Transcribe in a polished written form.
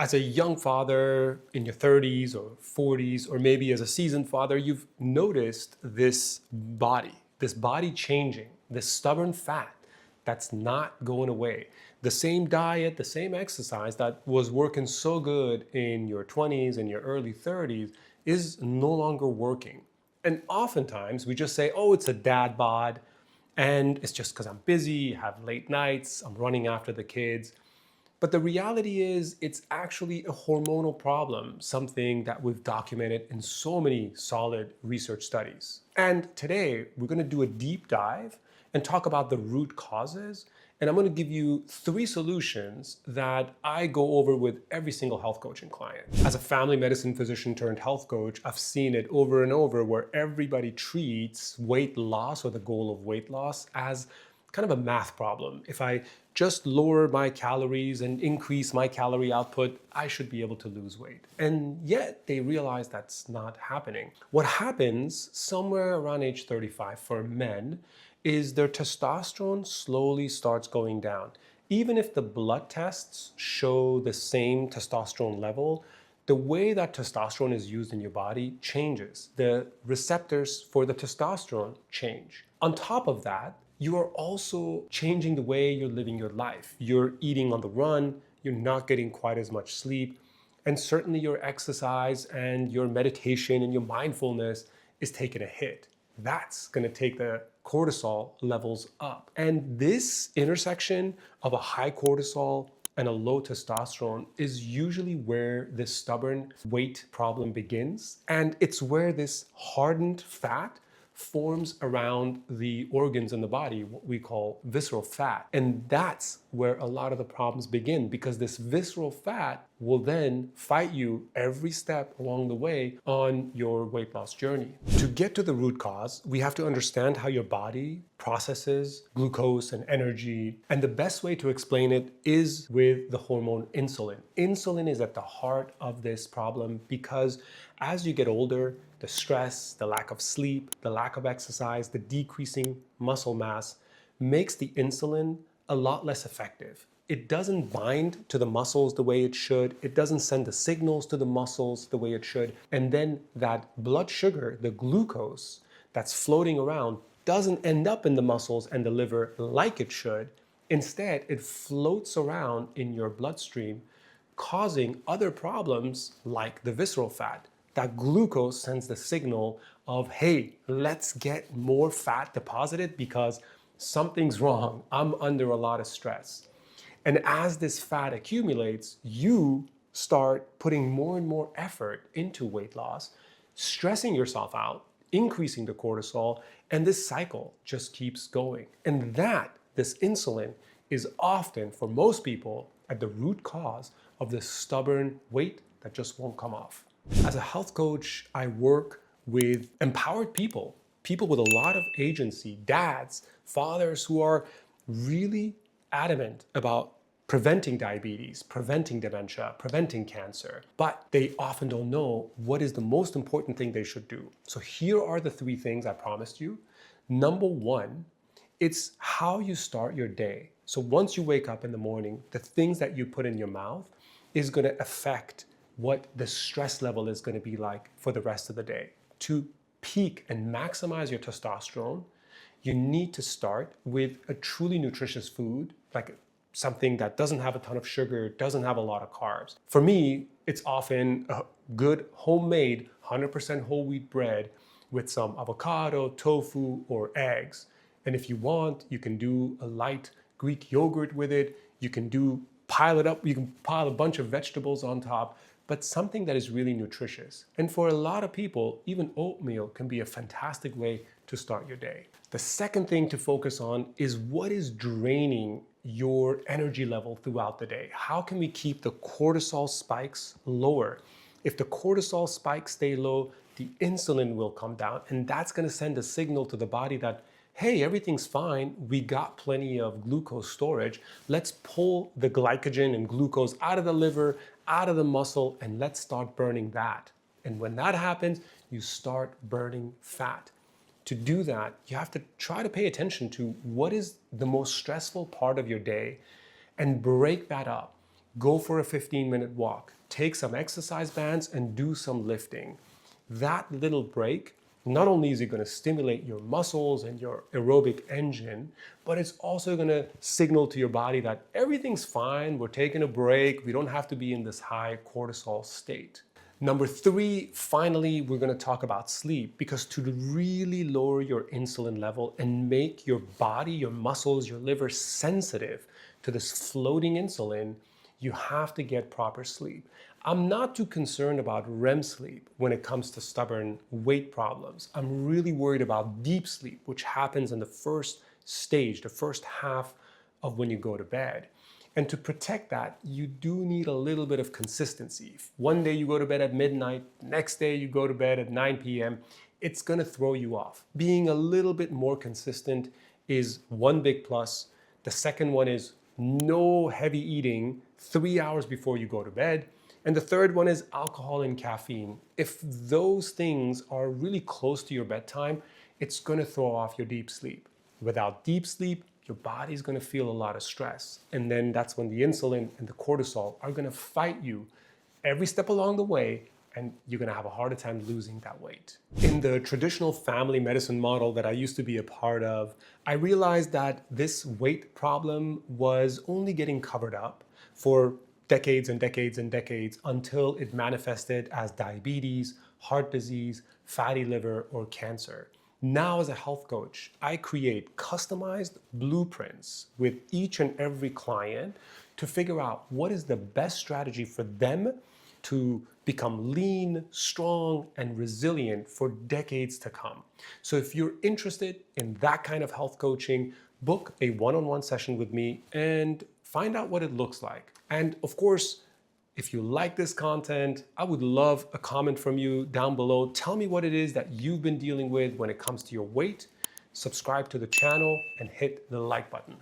As a young father in your 30s or 40s, or maybe as a seasoned father, you've noticed this body changing, this stubborn fat that's not going away. The same diet, the same exercise that was working so good in your 20s and your early 30s is no longer working. And oftentimes we just say, oh, it's a dad bod, and it's just because I'm busy, have late nights, I'm running after the kids. But the reality is, it's actually a hormonal problem, something that we've documented in so many solid research studies. And today, we're going to do a deep dive and talk about the root causes. And I'm going to give you 3 solutions that I go over with every single health coaching client. As a family medicine physician turned health coach, I've seen it over and over where everybody treats weight loss or the goal of weight loss as kind of a math problem. If I just lower my calories and increase my calorie output, I should be able to lose weight. And yet they realize that's not happening. What happens somewhere around age 35 for men is their testosterone slowly starts going down. Even if the blood tests show the same testosterone level, the way that testosterone is used in your body changes. The receptors for the testosterone change. On top of that, you are also changing the way you're living your life. You're eating on the run, you're not getting quite as much sleep, and certainly your exercise and your meditation and your mindfulness is taking a hit. That's gonna take the cortisol levels up. And this intersection of a high cortisol and a low testosterone is usually where this stubborn weight problem begins. And it's where this hardened fat forms around the organs in the body, what we call visceral fat. And that's where a lot of the problems begin, because this visceral fat will then fight you every step along the way on your weight loss journey. To get to the root cause, we have to understand how your body processes glucose and energy. And the best way to explain it is with the hormone insulin. Insulin is at the heart of this problem because as you get older, the stress, the lack of sleep, the lack of exercise, the decreasing muscle mass makes the insulin a lot less effective. It doesn't bind to the muscles the way it should. It doesn't send the signals to the muscles the way it should. And then that blood sugar, the glucose that's floating around, doesn't end up in the muscles and the liver like it should. Instead, it floats around in your bloodstream, causing other problems like the visceral fat. That glucose sends the signal of, hey, let's get more fat deposited because something's wrong. I'm under a lot of stress. And as this fat accumulates, you start putting more and more effort into weight loss, stressing yourself out, increasing the cortisol, and this cycle just keeps going. And this insulin, is often, for most people, at the root cause of this stubborn weight that just won't come off. As a health coach, I work with empowered people with a lot of agency, dads, fathers who are really adamant about preventing diabetes, preventing dementia, preventing cancer, but they often don't know what is the most important thing they should do. So here are the 3 things I promised you. Number 1, it's how you start your day. So once you wake up in the morning, the things that you put in your mouth is going to affect what the stress level is going to be like for the rest of the day. To peak and maximize your testosterone, you need to start with a truly nutritious food, like something that doesn't have a ton of sugar, doesn't have a lot of carbs. For me, it's often a good homemade 100% whole wheat bread with some avocado, tofu, or eggs. And if you want, you can do a light Greek yogurt with it. You can pile it up, you can pile a bunch of vegetables on top, but something that is really nutritious. And for a lot of people, even oatmeal can be a fantastic way to start your day. The second thing to focus on is what is draining your energy level throughout the day. How can we keep the cortisol spikes lower? If the cortisol spikes stay low, the insulin will come down, and that's going to send a signal to the body that, hey, everything's fine, we got plenty of glucose storage, let's pull the glycogen and glucose out of the liver, out of the muscle, and let's start burning that. And when that happens, you start burning fat. To do that, you have to try to pay attention to what is the most stressful part of your day and break that up. Go for a 15-minute walk, take some exercise bands and do some lifting. That little break, not only is it going to stimulate your muscles and your aerobic engine, but it's also going to signal to your body that everything's fine, we're taking a break, we don't have to be in this high cortisol state. Number 3, finally, we're going to talk about sleep, because to really lower your insulin level and make your body, your muscles, your liver sensitive to this floating insulin, you have to get proper sleep. I'm not too concerned about REM sleep when it comes to stubborn weight problems. I'm really worried about deep sleep, which happens in the first stage, the first half of when you go to bed. And to protect that, you do need a little bit of consistency. If one day you go to bed at midnight, next day you go to bed at 9 p.m., it's gonna throw you off. Being a little bit more consistent is one big plus. The second one is no heavy eating 3 hours before you go to bed. And the third one is alcohol and caffeine. If those things are really close to your bedtime, it's gonna throw off your deep sleep. Without deep sleep, your body's gonna feel a lot of stress. And then that's when the insulin and the cortisol are gonna fight you every step along the way, and you're gonna have a harder time losing that weight. In the traditional family medicine model that I used to be a part of, I realized that this weight problem was only getting covered up for decades and decades and decades until it manifested as diabetes, heart disease, fatty liver, or cancer. Now, as a health coach, I create customized blueprints with each and every client to figure out what is the best strategy for them to become lean, strong, and resilient for decades to come. So if you're interested in that kind of health coaching, book a one-on-one session with me and find out what it looks like. And of course, if you like this content, I would love a comment from you down below. Tell me what it is that you've been dealing with when it comes to your weight. Subscribe to the channel and hit the like button.